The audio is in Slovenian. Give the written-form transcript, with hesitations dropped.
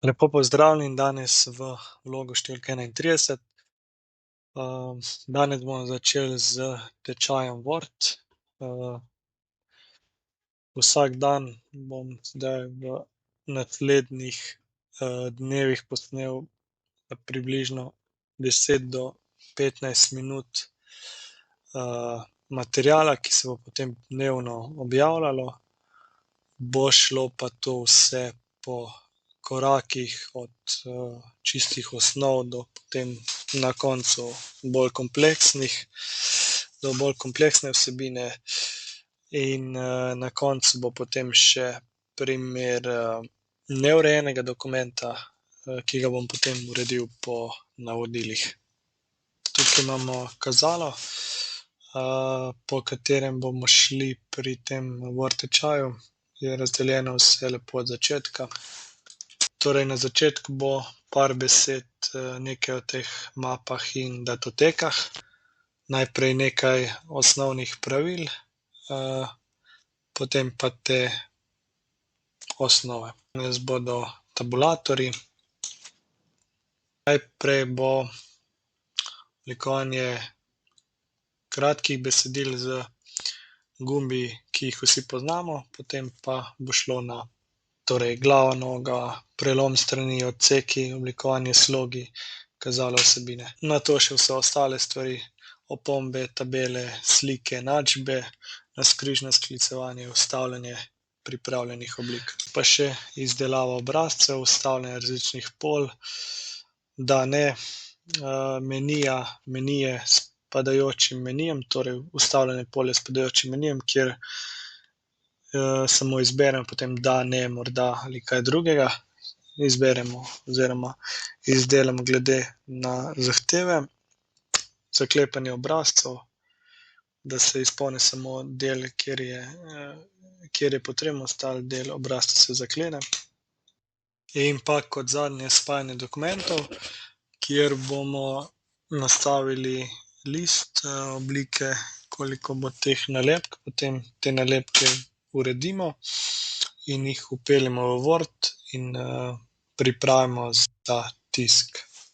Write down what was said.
Lepo pozdravljeni danes v vlogu številka 31. Danes bomo začeli s tečajem Word. Vsak dan bom zdaj v naslednjih dnevih posnel približno 10 do 15 minut materiala, ki se bo potem dnevno objavljalo. Bo šlo pa to vse po korakih od čistih osnov do potem na koncu bolj kompleksne vsebine. In na koncu bo potem še primer neurejenega dokumenta, ki ga bom potem uredil po navodilih. Tukaj imamo kazalo, po katerem bomo šli pri tem Word tečaju. Je razdeljeno vse lepo od začetka. Torej na začetku bo par besed nekaj o teh mapah in datotekah. Najprej nekaj osnovnih pravil, potem pa te osnove. Danes bodo tabulatorji. Najprej bo oblikovanje kratkih besedil z gumbi, ki jih vsi poznamo, potem pa bo šlo na glava, noga, prelom strani, odseki, oblikovanje slogi, kazalo vsebine. Nato še vse ostale stvari, opombe, tabele, slike, enačbe, navzkrižno sklicevanje, vstavljanje pripravljenih oblik. Pa še izdelava obrazcev, vstavljanje različnih polj, da ne, menije s padajočim menijem, torej vstavljanje polja s padajočim menijem, kjer samo izberemo potem da, ne, morda ali kaj drugega. Izberemo oziroma izdelamo glede na zahteve. Zaklepanje obrazcev, da se izpolni samo del, kjer je potrebno, ostali del obrazca se zaklene. In pa kot zadnje spajanje dokumentov, kjer bomo nastavili list oblike, koliko bo teh nalepk, potem te nalepke uredimo in jih vpeljemo v Word in pripravimo za tisk.